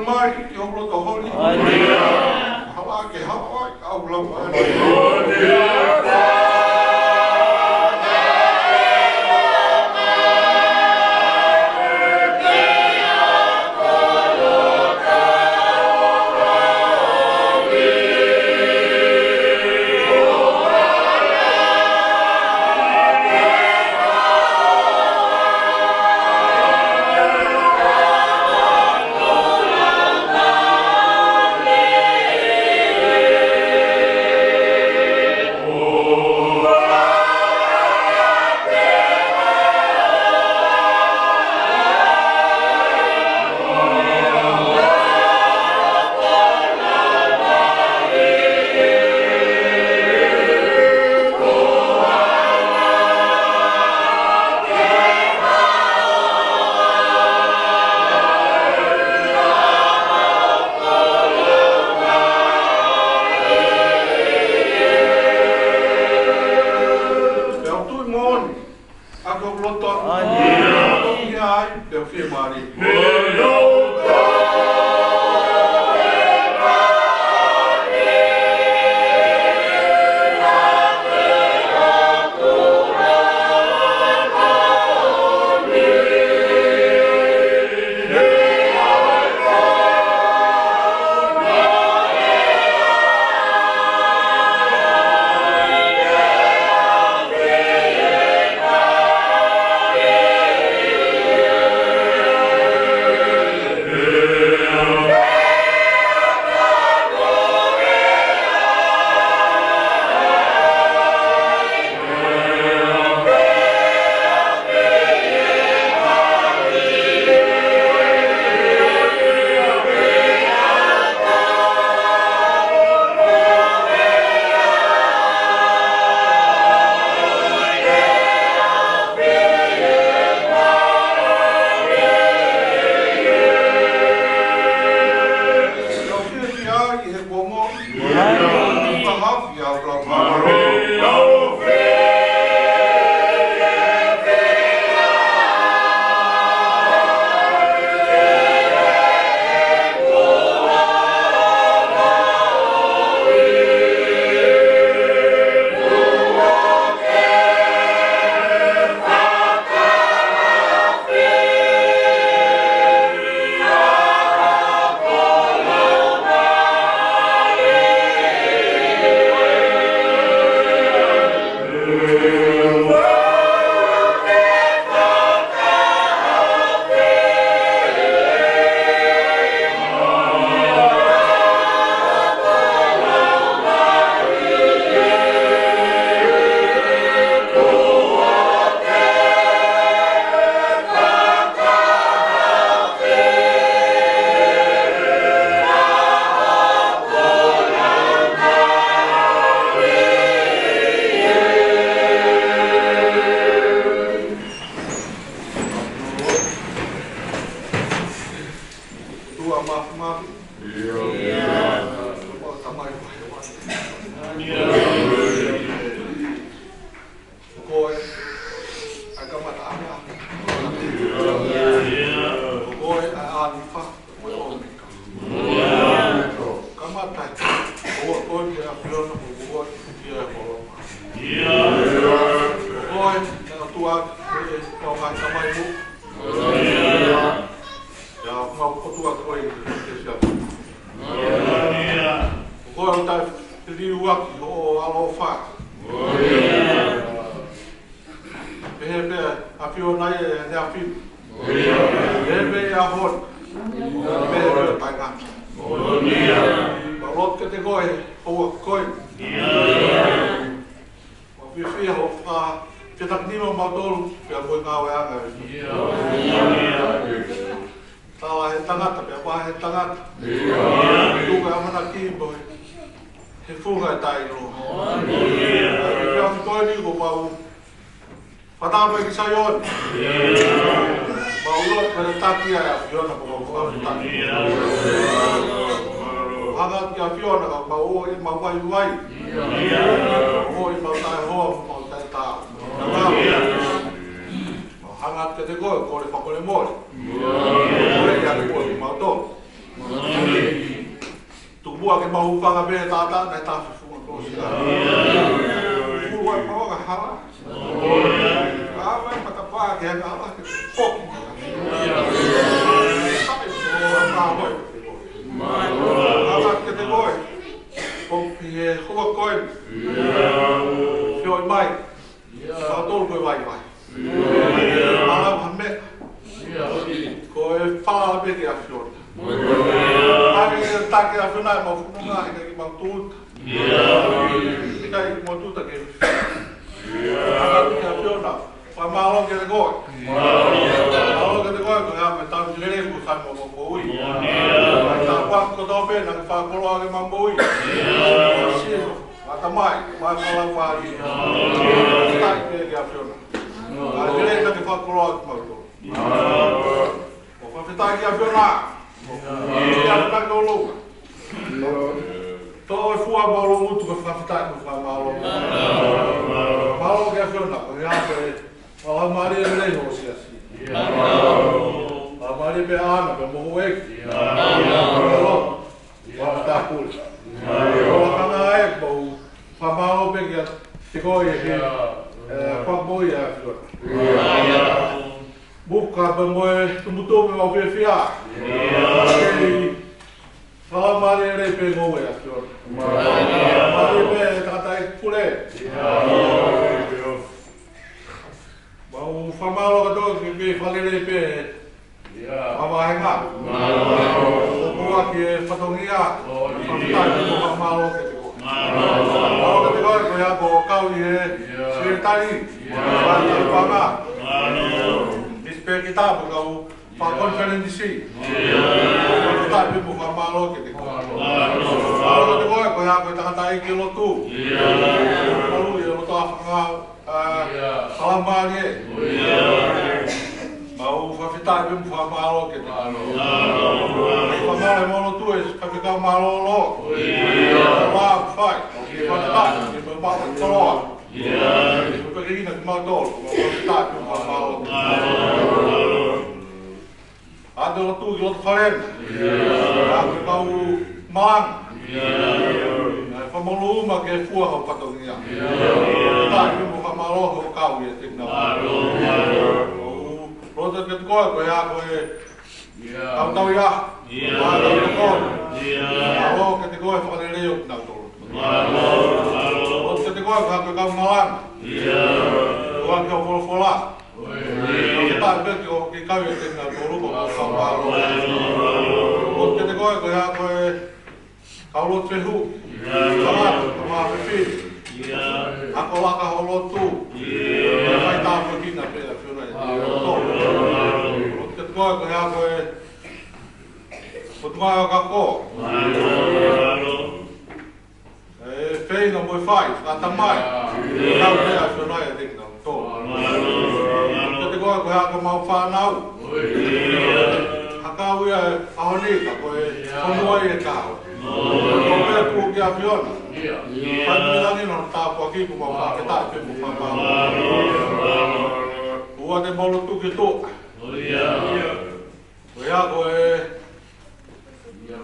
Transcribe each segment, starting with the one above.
mai ki o lo to holi. Hawa ke hawa au lo mai. Hangat ke te koe, kore whakore mōre. Kore ia te koe ki mautō. mau whanga me tātā nei tāwhi whunga kōsi tā. Uru ai paoga hala. Awai matapā ke hanga hala ke poki. Sape soa māwai ke te koe. Hala ke te koe. Poki e hua koe. Whioi mai. Whātolu koe vai vai. Hala hame. Ko e whala peke a whiona. Ai e take a whiona e mau whunga e kai mau tūta. E kai mau tūta ke aka peke a whiona. Wha mālo ke te koe. Mālo ke te koe ko hea me tau lere ku whai mo mo ui. Ai tā whako tau pēna ke whakoloa ke mambo ui. Mata mai, mai whala whari. Tai peke a whiona. Ai lere ka te whakoloa ke mambo. O whawhetai ki a whiona. Ki a whiona ko lunga. Tō e fua mauro mutu ka whawhetai ko wha mauro. Mauro ki a whiona, ko hea koe awa maari e rei ho si asi. Awa maari pe ana, pe mohu eki. Whawhetai kuri. Ko wakanga e kou wha mauro pe ki a te koe e ki whakboi a whiona. Buka pe moe tumutope au pe fia. Kei whala maari e rei pe ngoe a whiona. Maari pe tata e kure. Mau whamalo katoa ki whale rei pe whawahenga. Kua ki e whatongia. Whamtai ki mo whamalo ke te koe. Whamalo ke te koe ko hea ko kau i e siretari. Whanga. Pe ki tāpu kau whakonferendi si. Whakai pe mo whamalo ke te koe. Whamalo ke te koe ko hea koe tangata i ki lotu. Malu i lotu a whanga halamari e. Mau whawhetai pe mo whamalo ke te koe. Whamalo e mono tu e whawhekau malo lo. Wā whai. Whawhetai ke mo mata toroa. Pekina ki mau tolu, ko whawhetai pe mo whamalo ke te koe. Ate o tu ki loto wharena. Ate kau maanga. Whamolu uma ke fua hau patongia. Tai pe mo whamalo hau kau i e tina. Rota ke te koe ko hea koe kau tau i aha. Tau i koe. Alo ke te koe whakarereo ki nau tolu. Rota ke te koe ko hea koe kau malanga. Koe ki o wholofola. Tai pe ki kau i e tina tolu ko kau malo. Rota ke te koe ko hea koe kau lotu e hu. Kalatu, ka maa whiwhiri. Ako laka ho lotu. Kai tāwha kina pēra whiuna e tōru. Rota ke te koe ko hea koe putungai o ka kō. Wheina moe whai, whatamai. Kau pēra whiuna e tina tōru. Rota ke te koe ko hea koe mau whanau. Hakau ia ahonika koe whanua i e kāu. Ko pēra kū ki a whiona. Whanmirangi no tāpua ki ku mau whaketai pe mu whamau. Ua te molo tuki tōka. Ko ia koe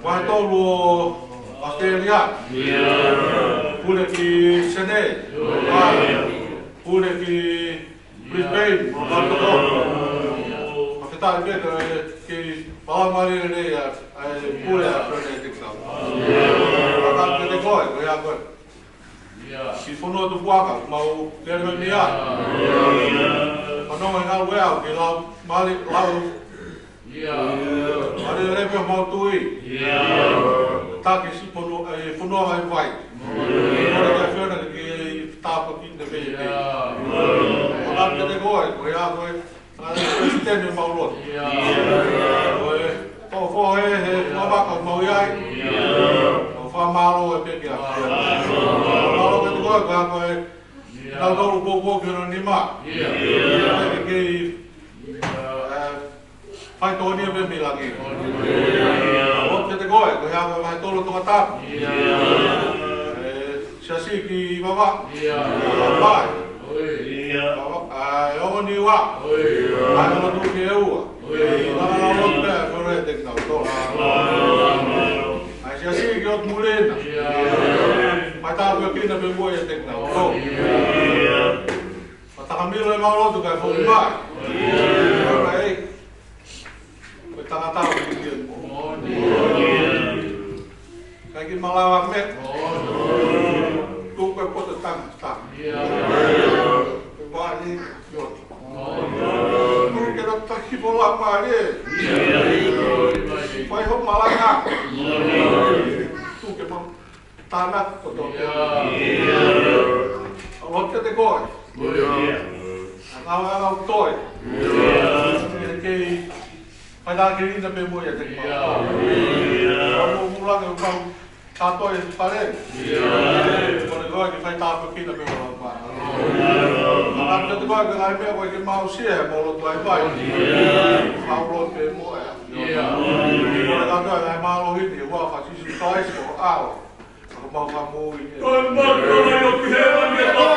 wahe tolu o Australia. Pule ki Sydney. Pule ki Brisbane. Whaketai pe ki Palamari rei a pule a whiona e tiksau. Aka ke te koe, ko ia koe. Ki whanua tu puaka, mau kere me mea. Whanonga i ngā wea, ki lau mali, lau. Mali repe mau tui. Taki si whanua hai vai. Kore kia whiona ki tāpa ki te vei vei. Aka ke te koe, ko ia koe. Tēne mau lotu. Koe, tō whohe he whamaka mau iai. Whamalo e peke a whiona. Whamalo ke te koe, koe koe tau tolu pōpō ki ono ni mā. Eke kei whai tōnia pe mi lagi. Wot ke te koe, koe hea koe mai tolu tonga tāpu. Siasi ki wawa. Pai. Ongo ni ua. Ai ono tuki e ua. Nana lote e whiore te kinau tōla. Ai siasi ki ot mulena. ko kina be mo ya tek na ko. Patakamilo e mau lotu kai fo mai. Ai. Ko tanga ta ko ki mo. Kai ki malawa me. Tu ko poto tang tang. Ko ni yo. Tu ke no ta ki bola pa ni. Pai ho malanga. Tu ke mo tanak ko to. Lotte te koi. Ang toy. Kay padagiri na pe mo ya te ma. Mo mula ke pang tatoy pare. Ko ne go ke fai tapo ki na pe mo pa. Ang te ko ke ai pe ko ke mau sia mo lo toy pai. Mau lo pe mo ya. Ko ne ka ai mau lo hi ni wa fa si si toy ko ao. Ko mau ka mo ni. Ko mo ko yo ki he ni to.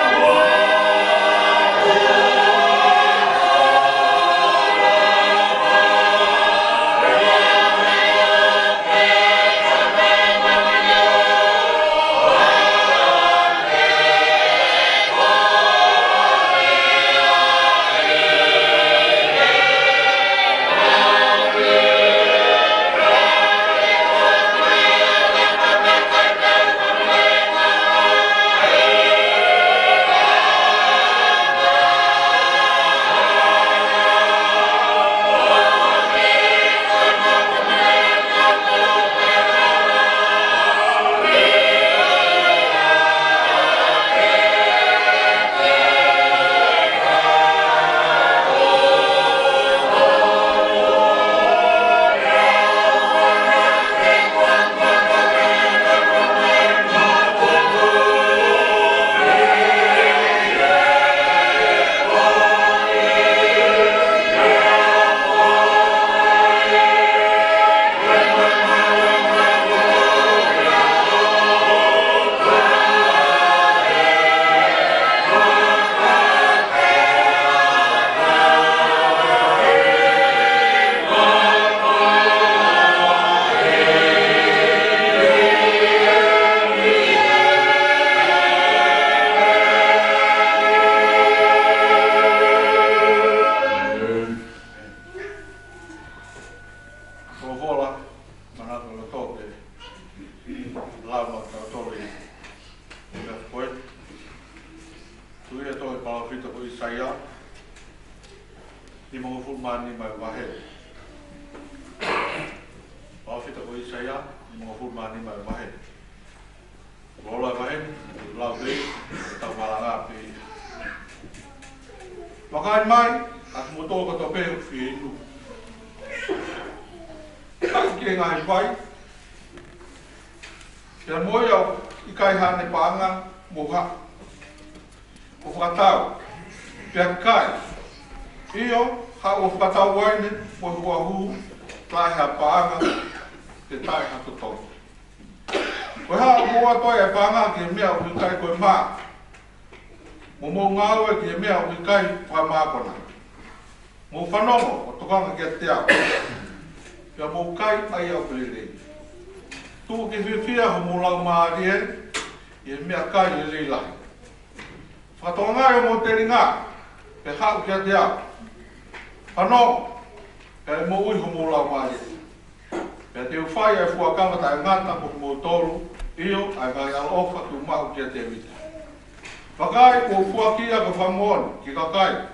Pakai ko fuakia ko famon ki kakai.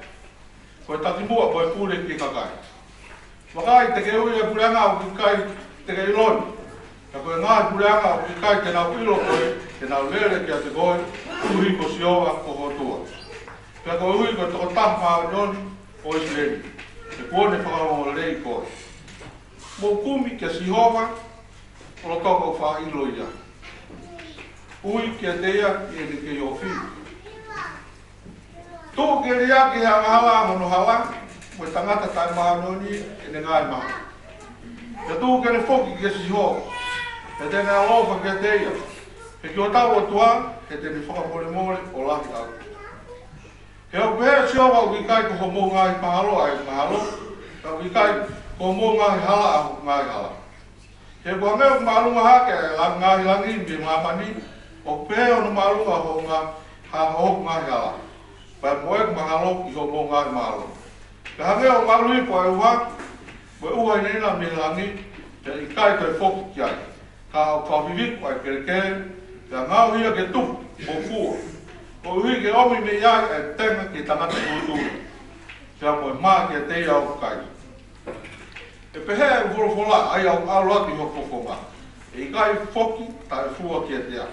Ko tatimua ko pule ki kakai. Pakai te ke ui pulanga ki kai te ke lon. Ka ko nga pulanga ki kai te na pilo ko te na lele ki ate ko ui ko sioa ko hotua. Ka ko ui ko to tampa non o islen. Te ko ne fa o lei ko. Mo kumi ke sihova o to ko fa iloia. Ui ki atea e ke yo fi. Tu ke ria ke hala mono hala mo tangata tai maanoni e ngai ma. Te tu ke foki ke si ho. Te te na lofa ke teia. Ke ki o tau o tua ke te ni foka mole mole o lahi au. Ke o pehe si owa u kai ko homo ngai mahalo ai mahalo. Ka u kai ko homo ngai hala au ngai hala. Ke kua meo kumalunga hake ngai langi mi mamani. O peo no malua ho ngā ha o ngā hala. Pai moe mahalo I ho mo ngā malo. Ka hange o malui po e uha, po e uha inena me langi, te I kai koe foki ki ai. Ka o pawhiwi ko e kerekere, ka ngau hia ke tupu, o fua. Ko hui ke omi me iai e tenga ki tangata kuuturi. Pea mo e maa ki e te ia o kai. E pehe e uwhorofola ai au aroati ho fofonga. E I kai foki ta e fua ki e te a.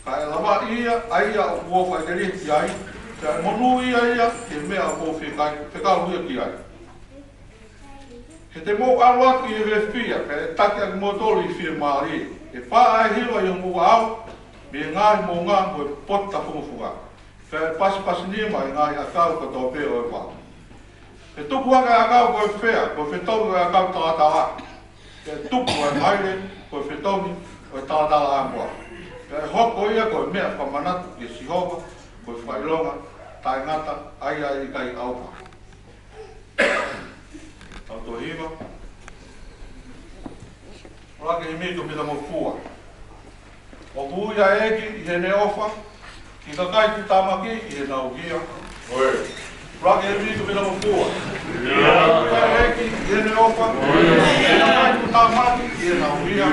Ka e lama ia, ai ia o kuofa e te riti ai, pea e monu ia ke mea o whekau ia ki ai. He te mō aroati e vefia, ka e take a motoli I whia maari. E pā e hiwa I o mua au, me ngāi mō ngā mo e pota whunguwhunga. Ka e pasi nima I ngāi a kau ka tō pēo e wā. E tupu hanga a kau koe whea, koe whetonu a kau tātala. E tupu e maire, koe whetoni, koe tātala a mua. E hoko ia koe mea whamanatu ki Sihova, koe whailonga, tae ngata, ai I kai aupa. Tau tō hiwa. Rake I mito mida mo fua. O kuia eki I he ne ofa, ki ka kai ki tamaki I he nauhia. Rake I mito mida mo fua. O kuia eki I he ne ofa, ki ka kai ki tamaki I he nauhia.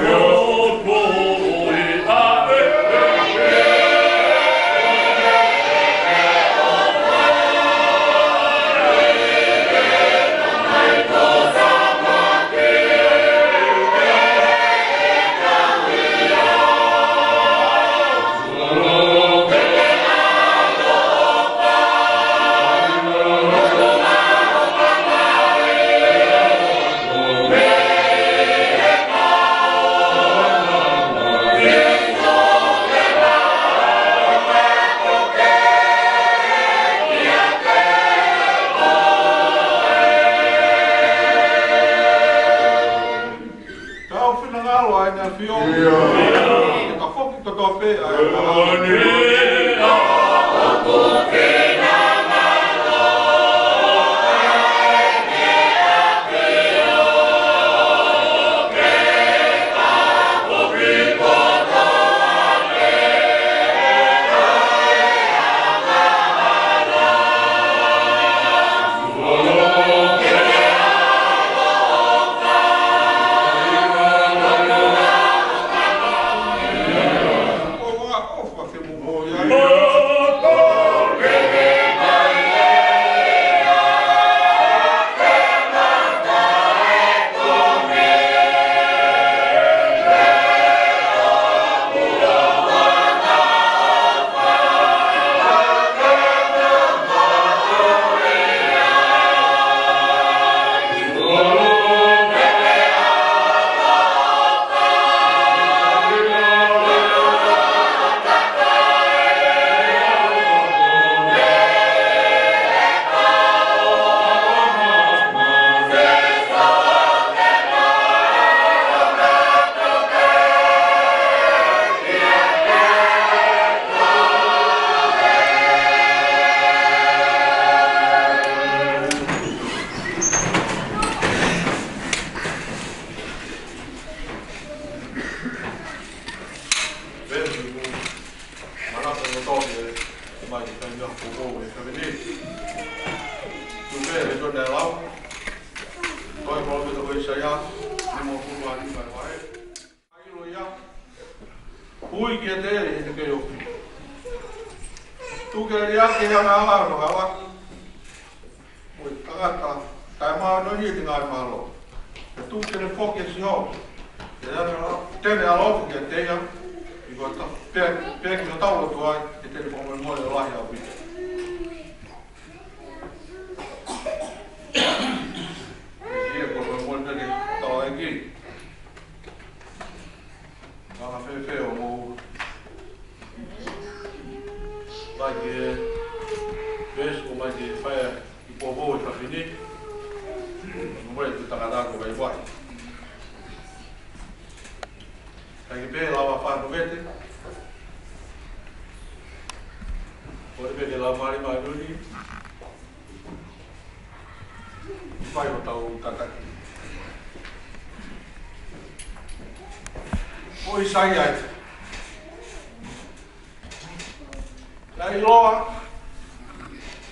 Ai loa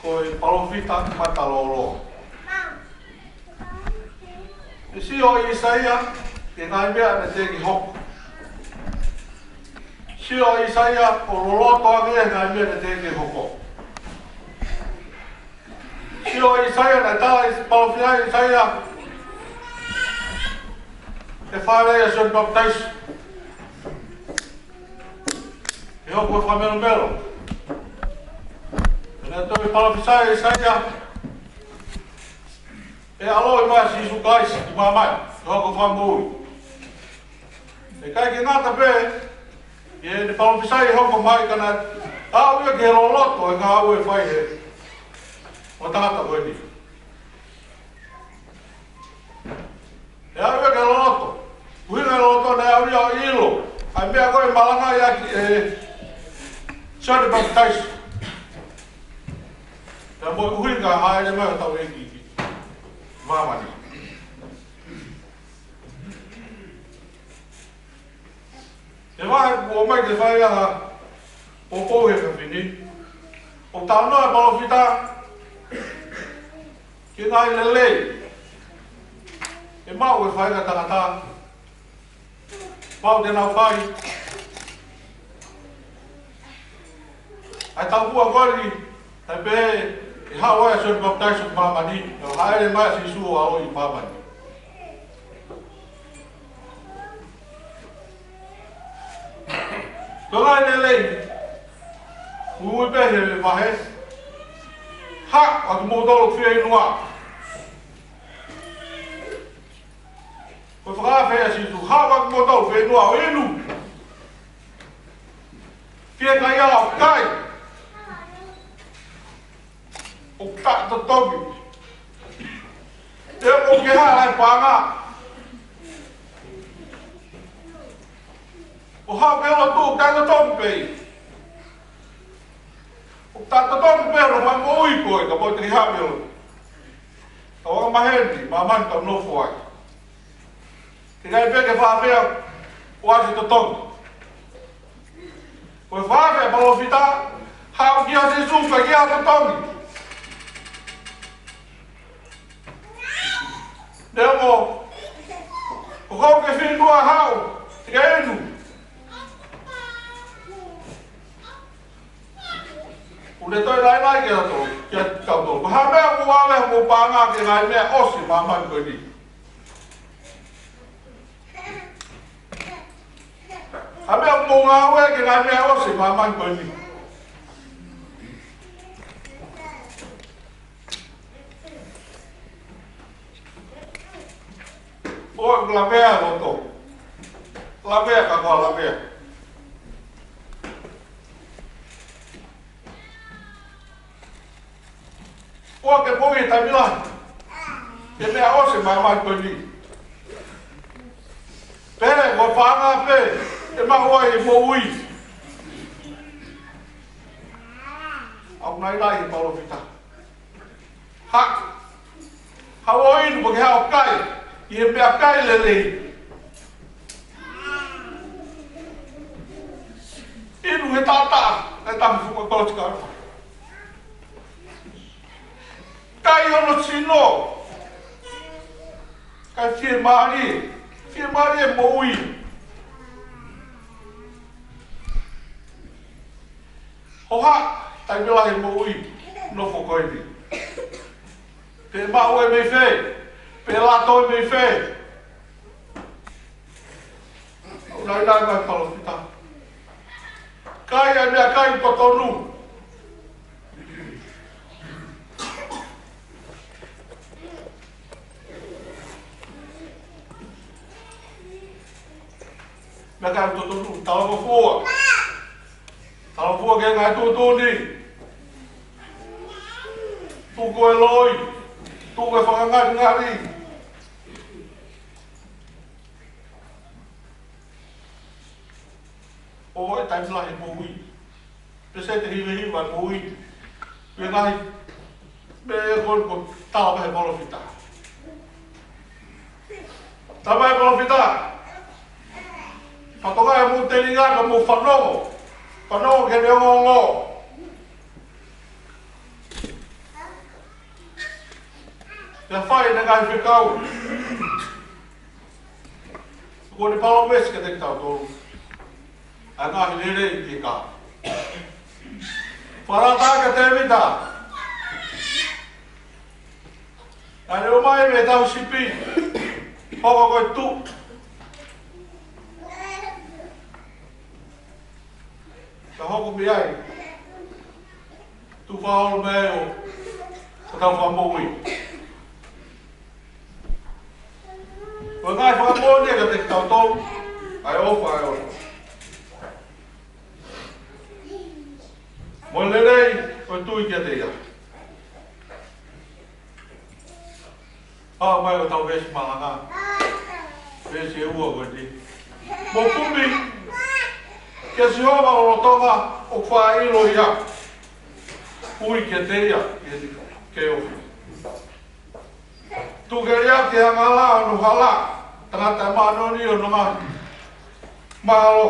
koi palofita matalolo. Si o Isaia ke ngai mea me teki hoko. Si o Isaia o loloto ake ngai mea me teki hoko. Si o Isaia na tala palofita Isaia e whārea John Baptist. E hoko e whamelo melo. E nā tōi palofita Isaia e alo i mai si isu kaisi i mai mai, i hoko whamui. E kai ki ngata pē, e ne palofisai i hoko mai kana, au ia ki he loloto e ngā au e whai he, o tangata koe ni. E au ia ki he loloto, uhinga he loloto ne au ia o ilo, ai mea koe malanga ia ki e Johnny Baptist. E mo uhinga haere mai o tau e ki. Mamani. E wahe o mai te whai aha o kouhe ka whini. O tāu noa palofita ki ngai le lei. E mau e whai ka tangata. Mau te nau whai. Ai tau kua kori, tai pē e hawa e John Baptist o Mamani, e haere mai si isu o alo i Mamani. Tongai ne lei, ui pehe le mahe, hak atu mōtoro whia inua. Koe whakawhea si isu, hak atu mōtoro whia inua o inu. Whia kai au kai. O tāta toki. Te o ke haa e pāngā. O haa pēlo tū, tāta toki pēi. O tāta toki pēlo, mai mo ui koe, ka poi te ki haa pēlo. Ka waka mahendi, ma mani ka mnofo ai. Te kai pēke whāpea, o asi to toki. Koe whāpea palofita, haa ki a se sūka ki a to toki. Nea mo, o kau ke whenua hao, te ka enu. O ne toi lai lai ke rato, kia kautoro. Ko ha mea mo wawea mo pāngā ke ngai mea osi mamai koe ni. Ha mea mo ngā ue ke ngai mea osi mamai koe ni. O la vea loto. La vea ka koa la vea. O ke poi tai mila. Ke mea ose mai koe ni. Pere, o whanga pe. E mahua i mo ui. Au nai lai i palofita. Hak. Hao inu po ke hao kai. I e mea kai lelei. Inu he tata, e tangi fuka kolotika. Kai ono sino. Kai fie maari e mo ui. Hoha, tai mila he mo ui, no fokoini. Te mau e mei whee. Pela toi mei whee. Nai nai mai palofita. Kai ai mea kai potonu. Mea kai potonu, talama fua. Talama fua ke ngai tutuni. Tuko e loi. Tuko e whakangari ngari. O e taimila he mo ui. Pese te hiwe hiwa mo ui. Pea ngai, me e koi ko tāma he palofita. Tāma he palofita. Patoka e mo te ringa ka mo whanongo. Whanongo ke reo ngongo. Pia whai na ngai whikau. Ko ni palo mesi ka te tau tōru. A ngāhi lere i ki kā. Wharata ka te vita. A ne o mai me tau sipi. Hoko koe tu. Ka hoko mi ai. Tu whaolo me o. Ka tau whamoi. Ko ngai whamoi ka te tau tōru. Ai ofa ai ofa. Mo lerei, koe tui kia te ia. Mai o tau vesi malanga. Vesi e ua koe ti. Mo kumi, kia si hova o rotonga o wha ilo ia. Ui kia te ia, ke ofi. Tu ke rea ki hanga la o nu hala. Tangata manoni o nunga. Mahalo.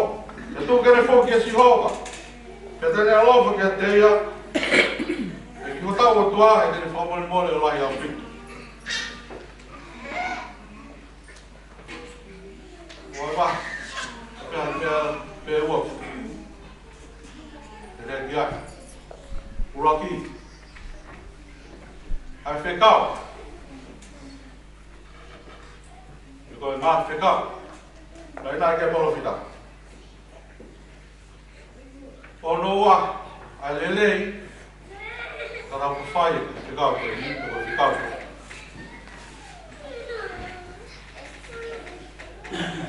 E tu ke ne fo kia si hova. Kia tene alofa kia te ia. E ki ho tau o tua e tene whamone mole o lai au pitu. Moi va. Pea ua. E rea ki ai. Uraki. Ai whekau. E koe ngā whekau. Rai nā kia polo whita. O noa, ai lelei, ka rau ku whai e te kau koe ni, te koe te kau koe.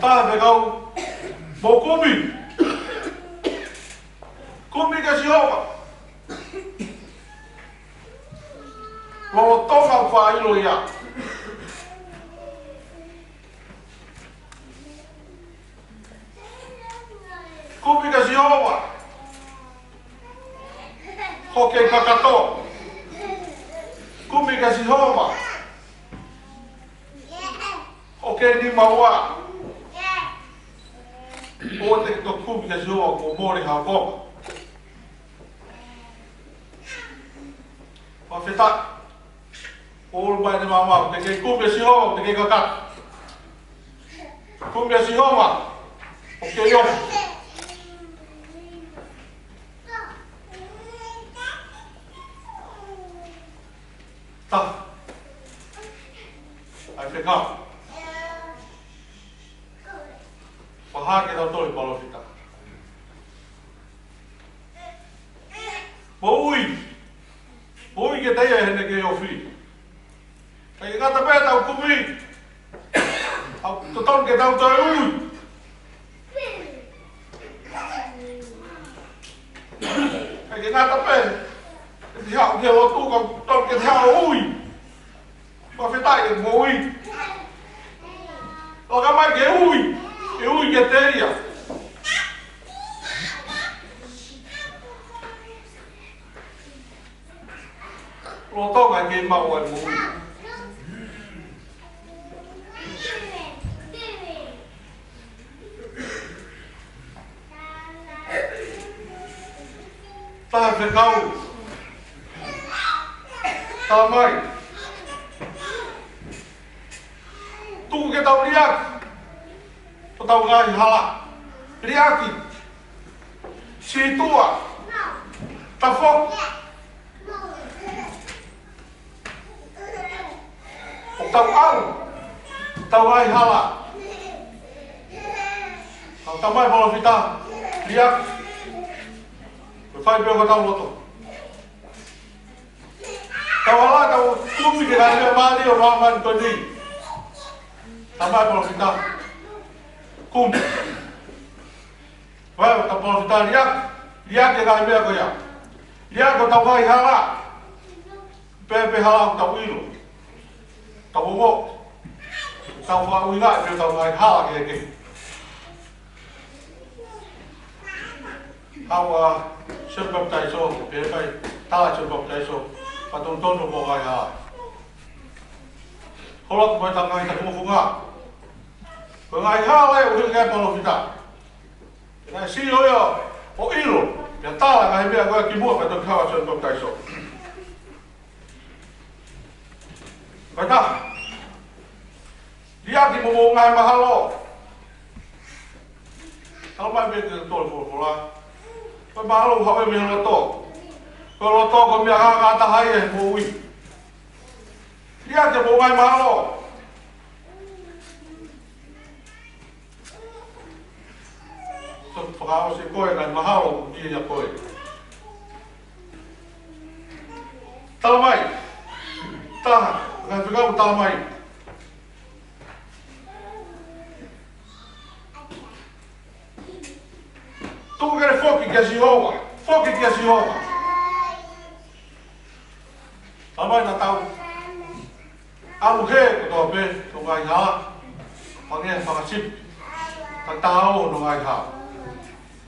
Tāhe te kau, mō kumi. Kumi ka si hova. Mō tonga whailo ia. Kumi ka si hova. Hoke kakato. Kumi ka si hova. Hoke ni maua. O te to kumi ka si hova ko mori hako. Pa wheta. O mai ni mama, te kei kumi ka si hova, te kei kakato. Kumi ka si hova. Hoke yo. Ta. Ai whekau. Wahake tau tōi palo whita. Mo ui. Mo ui ke teia hene ke o whi. Kei ngata pēr tau kumi. Au toton ke tau tau ui. Kei ngata pēr. Thì họ nhiều tu còn toàn cái theo ui và phải tại cái ui rồi các mấy cái ui cái tê à rồi to cái game màu cái ui ta phải câu ta mai tu ke tau riaki o tau ngai hala riaki si tua ta fok o tau au tau ngai hala tau mai bolo fita riaki me fai peo ka tau loto Kawala kau kumi ke kaya mali o raman to ni. Sampai kalau kita kum. Wah, kalau kita lihat ke kaya ko ya. Lihat ko tau kai hala. Pepe hala tau ilo. Tau mo. Tau fa uinga pe tau kai hala ke. Hawa sebab tai so, pepe tala sebab tai so. Patontono mo kaya. Holot mo tang ngai tak mo funga. Ngai hala e uri ka palo kita. Na si yo o ilo. Ya tala ngai bia ko ki mo pa to kawa so ko tai so. Kata. Dia di mo ngai mahalo. Kalau mai be ke tol pola. Ko mahalo hawe me loto. Ko loto ko mi aga ta hai mo wi. Dia di mo ngai mahalo. So pagao si ko ngai mahalo dia ya ko. Talamai. Tahan, ngai pegau talamai. Tu quer foco que se rouba, foco que se rouba. Talamai na tau. A mulher que do be, no ngai ha. Mangi fa chip. Ta tau no ngai ha.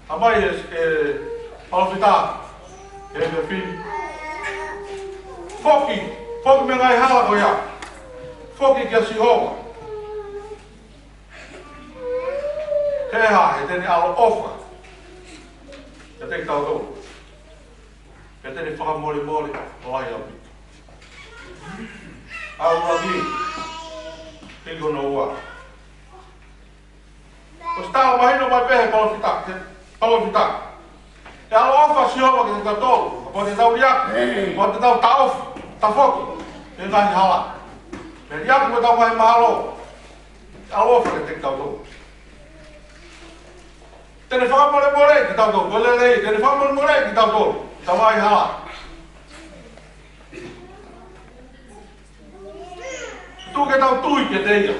Talamai alfita. E fim. Foki me ngai hala ko ya. Foki que se rouba. He teni alo ofa. Te te tau to. He teni whaka mori olai au pito. Au ragi. Pingo no ua. Ko stao mahino mai pehe palofita. E alo ofa si rouba que te tau tolu. Ko te tau riak. Ko te tau taof. Ta foki, e ngai hala. Me riaku me tau ngai mahalo. Alo whake te tau tō. Tene whakamore ki tau tō. Kolelei, tene whakamore ki tau tō. Ta ngai hala. Tu ke tau tui ke teia.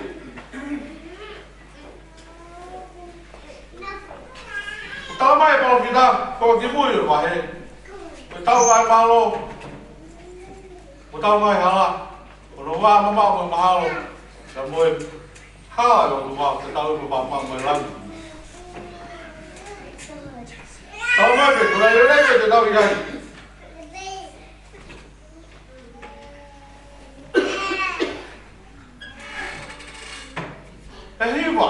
Tala mai palo kita, ko ki mui o wahe. Ko tau ngai mahalo. Ko tau ngai hala, ko no wā mama o mahalo, ka moe hala o tu wā, te tau ko pāpā moe langi. Tau mai pe, ko lai rei te tau iai. E hiwa,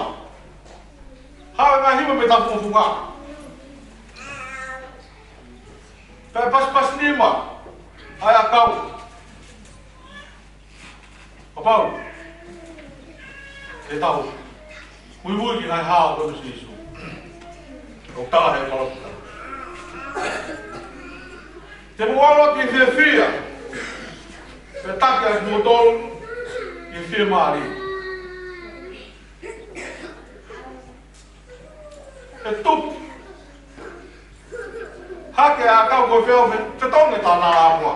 hawe ngā hiwa me tapu funga. Pe pas nima, ai a kau. Kapau, te tau, mui ki ngai hao koe misi isu. O tāhe e palopita. Te mualo ki whia whia, pe take ai muotolu ki whia maari. E tupu, hake a kau koe whia me, te tonge tāna apua.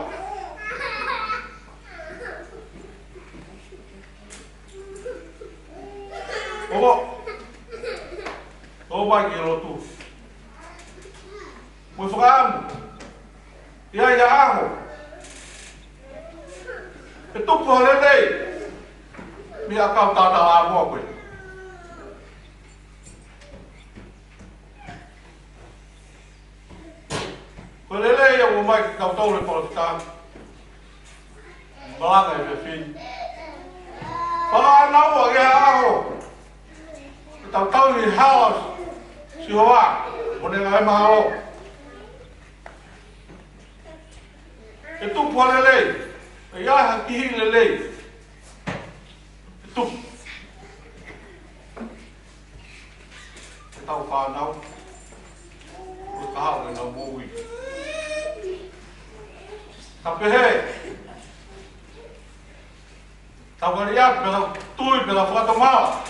O vai ki lotu. Mo whakaamu. Ia aho. E tupu halelei. Mi a kau tātā a mua koe. Ko lelei a mo mai ki kau taule polita. Malanga e me whini. Whakaanau a gea aho. Tau ni haos si hoa o ne ngai mahalo. E tupu halelei. E iaha kihi lelei. E tupu. E tau whanau. O tahao e nau mōui. Ta pehe. Tau kariak pela tui pela whakatamala.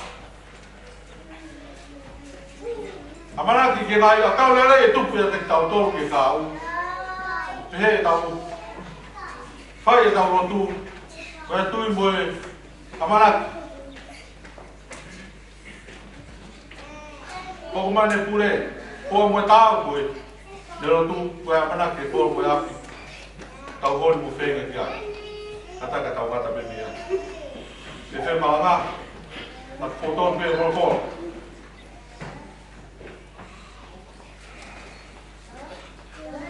Amanaki ke ngai a kau lelei e tupu e te tau tolu ke kau. Pehe e tau. Whai e tau rotu. Koe tui moe. Amanaki. Koko mane pure. Koe moe tau koe. Ne rotu koe amanaki e koe moe api. Tau honi mo whenga ki ai. Kataka tau kata me mea. Se whe malanga. Na foton pe rokoro.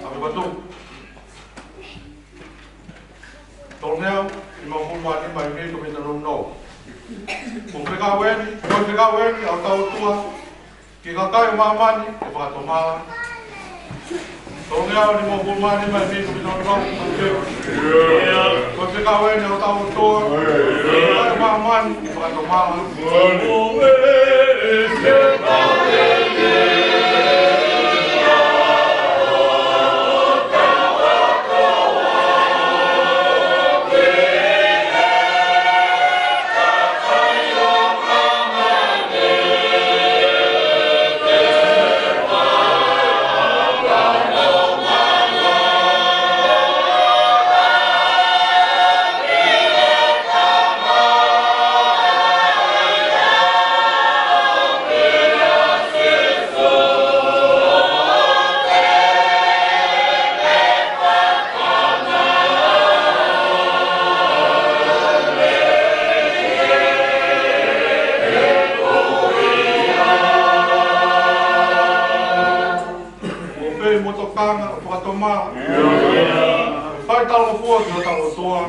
Tapi betul. Tolong ni mau buat ni bagi ni tu kita no. Kung kagawen, atau tua, kita tahu mama ni, kita tomar. Tongea ni mo bulmani mai ni no no. Ko te kawe ni o tau toa. Ma man pa to ma. Fai talo fuoco, talo tua.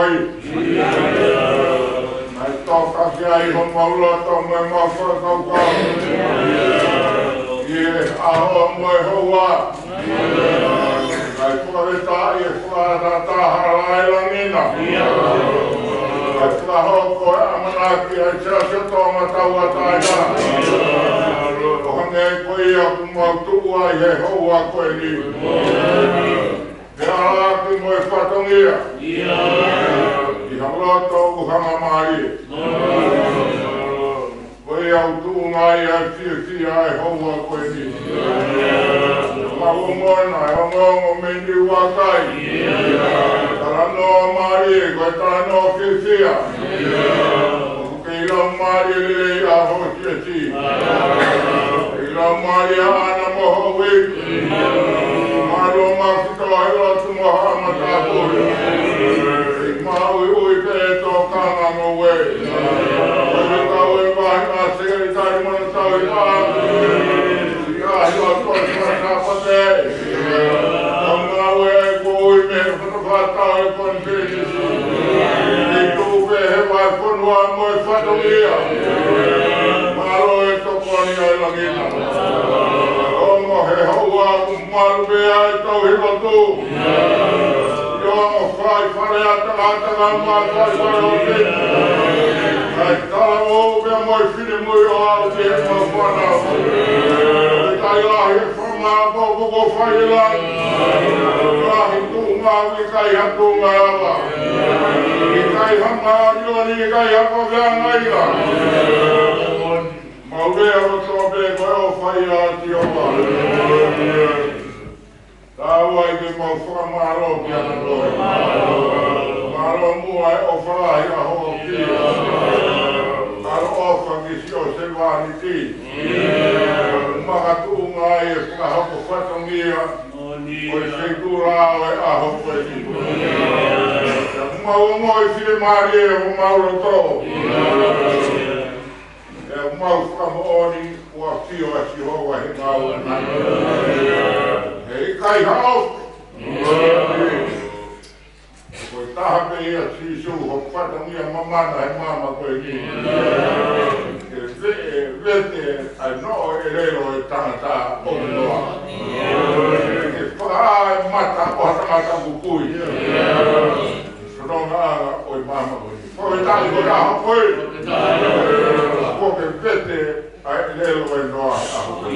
wai. Mai toka ki ai ho maula tau mai mawha tau kau. Ie aho mai hoa. Ai puareta e puara tahara ai langina. Ai plaho koe amanaki ai tia tonga tau ataia. O hange koe ia kumautu ai he hoa koe ni. He alaki moe whatongia. I haloto uhanga mai. Koe au tūngai ai tia ai hoa koe ni. Mawumona e ongongo mindi wakai. Tarano mari koe tarano kifia. Keilau mari lelei aho tieti. Keilau mari ana moho wiki. Maro mafito hilo tumoha matakuri. Maui ui te to kanga no we. Koe tau e wahi a sekretari mana tau e paha. Hilo koe matapate. Kongawe koe me whatawhatau e konfirisi. I tupe he wai konua moe whatongia. Maro e tokoni ai langina. Ongo he haua maru mea e tau hilo tu. Iongo whai whare atanga maa whai whare o te. Ai tala o mea moe whine mui o au te he maa whanau. Kai ahi e whamaa koko whai e lai. Ahi tūngā ui kai hatūngā awa. I kai hanga arioni i kai hako vea ngaira. Maurea o tobe koe o whai ati o wa. Tāua i ke mau whakamaro ki ana toi. Maro mua e o whalahi a ho ki. Karo ofa ki si o se wani ki. Makatunga e whakahoko whatongia. Koe se turao e aho koe ni. Mau moi while mari e o mauro tō. E o mau whakamooni ua whio a si hoa he ngau anana. E i kai hao. Koe taha pe ia si su ho whatongia mamana he mama koe ni. Vete ai no e rero e tangata o noa. E whaai mata o hatangata kukui. Sononga aga o i mama koe. Koe tali koe aho koe. Koe vete ai rero e noa aho koe.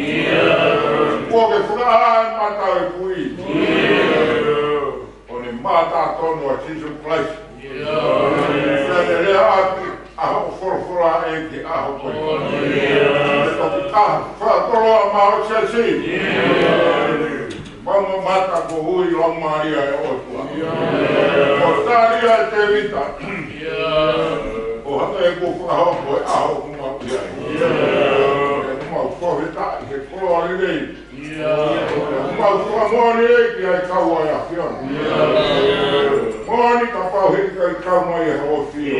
Koe whaai mata o i kui. O ne mata tonu a Jesus Christ. Vete rea ati. Aho forfora e ki aho koe. Toki taha, whaatoro a mao chesi. Mama mata ko hui o Maria e otua. O taria e te vita. O hata e ko whahoko e aho kuma pia. E kumau kohita i he koloa rei. E kumau whamori e ki ai kaua e a whiona. Moni ka pau hika i kauma i hao whio.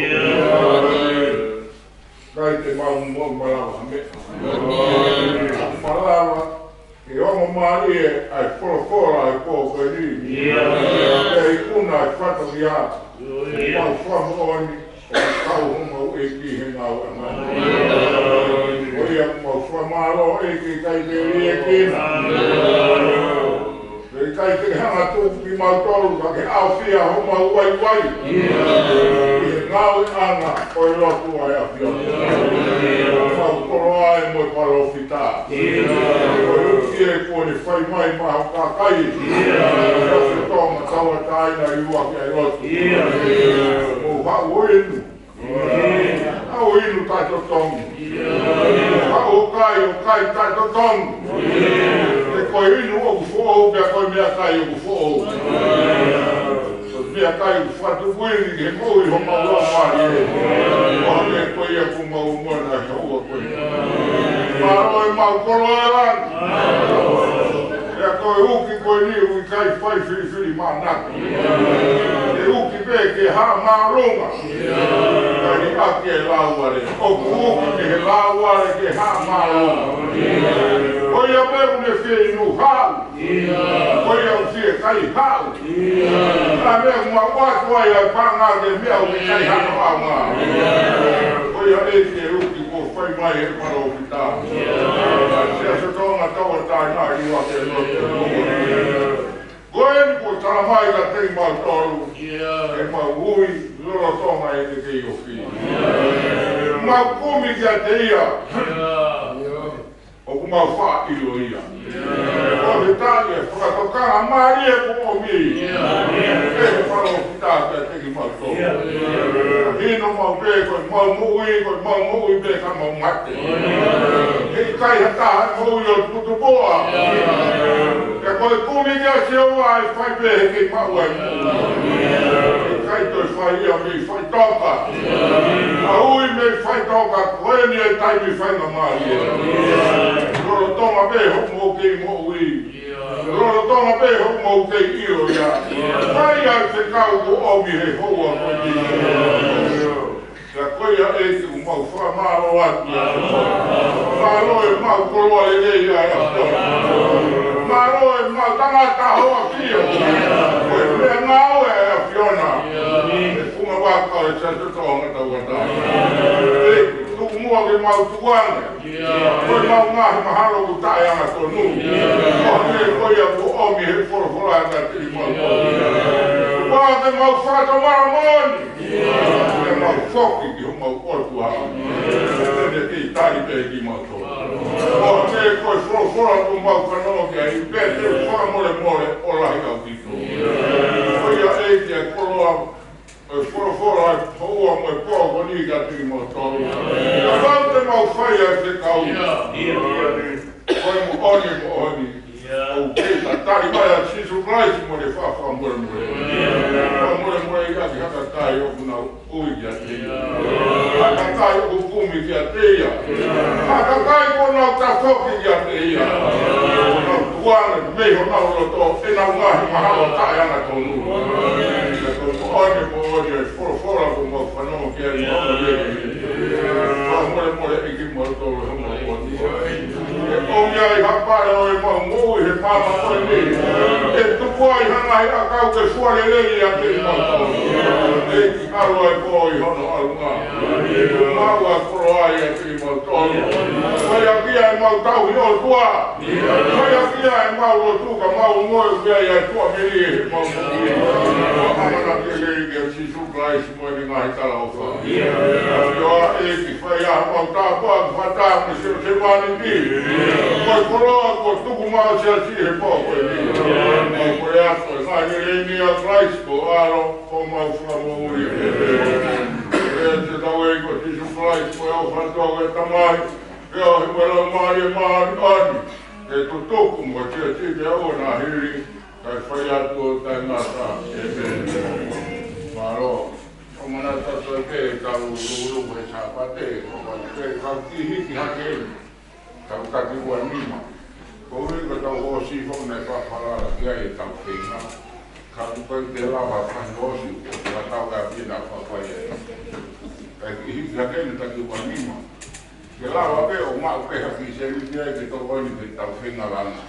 Kai te mau mo malawa me. Malawa e omo mari e ai forofora e ko koe ni. E i kuna e whataria. Mau whamoni o kau homo e ki he ngau anana. O ia mau whamaro e ki kai te rie kina. E kai te hanga tūki mau toru ka ke au whia homa uai wai. I he ngau anga o i lotu ai a whiona. Mau koro ai mo i paro whita. O i uki e kone whai mai maha kakai. E o se tonga taua taina i ua ki ai lotu. O hau o inu. Hau inu taito tongi. Hau o kai taito tongi. Koe inu o kufo'ou pia koe mea kai o kufo'ou. Mea kai o whatu kuiri he kou i homa ua mari e. O hame koe ia kumau mwana he ua koe. Maro e mau koro e lan. Ea koe uki koe ni ui kai whai whiri maa naki. E uki pe ke ha maa runga. Kai ni ake lauare. O kuku ni he lauare ke ha malo. Oia peru ne fie inu hau. Oia usie kai hau. Na mea mua watu ai ai panga ke mea uke kai hano aunga. Oia eke uki ko whai mai e maro kita. Sia se tonga tawa tai na iwa ke lote. Goen ko taramai ka tei mau tolu. E mau hui, loro tonga e te kei o fi. Mau kumi kia te ia. O ku mau wha ilo ia. O te tani e whakatokanga maari e ko o mi. E he wharo kita kia te ki mau tolu. Hino mau pe koe mau mui pe ka mau mate. Hei kai hata mau i o putupoa. Ka koe kumi kia se oa e whai pe he kei mau e mu. Hei kai toi whai ia me whai toka. A ui me whai toka koe ni e tai mi whai na maari e. Roro tonga pe hok mo kei mo ui. Roro tonga pe hok mo kei io ia. Whai ai te kau ko omi he hoa koe ni. Ka koe a e te umau wha maro atu. Maro e mau koroa e rei a e Maro e mau tangata hoa kia. Koe mea ngau e a Fiona. E funga waka e sa te tonga tau kata. E tuku mua ke mau tuane. Koe mau ngahi mahalo ku tae anga tonu. Koe koe a ku omi he whorofora anga tiri mau tonu. Koe te mau whata mara moni. Koe mau whoki ki ho mau otu hao. Tene ki tari pe ki mau tonu. Koe koe whorofora ku mau whanoa ki a i pete whamore more o lahi au kito. Koe a eiti a koroa whorofora hoa mo e pōko ni ka tiri mau tonu. Ka whau te mau whai a te kau. Koe mo oni. O keita tari mai a Jesus Christ mo le whawha more. More i ati haka tai o kuna ui ki a te ia. Haka tai o kumi ki a te ia. Haka tai o nau ta whoki ki a te ia. Nau tuana meho nau roto e nau ngahi mahalo tai ana tonu. Oni e whorofora ko mau whanau ki a ni ono leke. More e ki mo tolu he mo oni. Omi ai hapare o e mau mui he pāma koe ni. E tupu ai hangai a kau ke suare lei a te mau tolu. E ki karo ai po i hono alunga. Mau a koro ai a te mau tolu. Kai a kia e mau tau hi o tua. Kai a kia e mau o tuka mau ngoe kia i a tua meri e mau mui. Amana ke lei ke Jesus Christ mo e ngahi tala o wha. Ioa e ki whai a mau tāpua ki whata me se wani ni. Koe koroa ko tuku mau se a si he po koe ni. Mau koe ato e ngai ni rei ni a Christ ko aro ko mau whamo uri. E te tau e ko Jesus Christ ko e au whantoa e tamai. E au he mwera maari e maari ani. E to toku mo te a te te au na hiri. Kai whai atu o tai ngata. Maro. O mana tato e ke tau ruru e sapate. O mana ke kau ki hiki hake. Tau kati ua nima. Ko hui ka tau hosi hong ne whawharara kia e tau whenga. Ka ukai te lawa whahi hosi o te tau ka pina whawhai e. Kai ki hiki hake ne taki ua nima. Ke lawa pe o mau peha ki se ni kia e ke tau oini te tau whenga lana.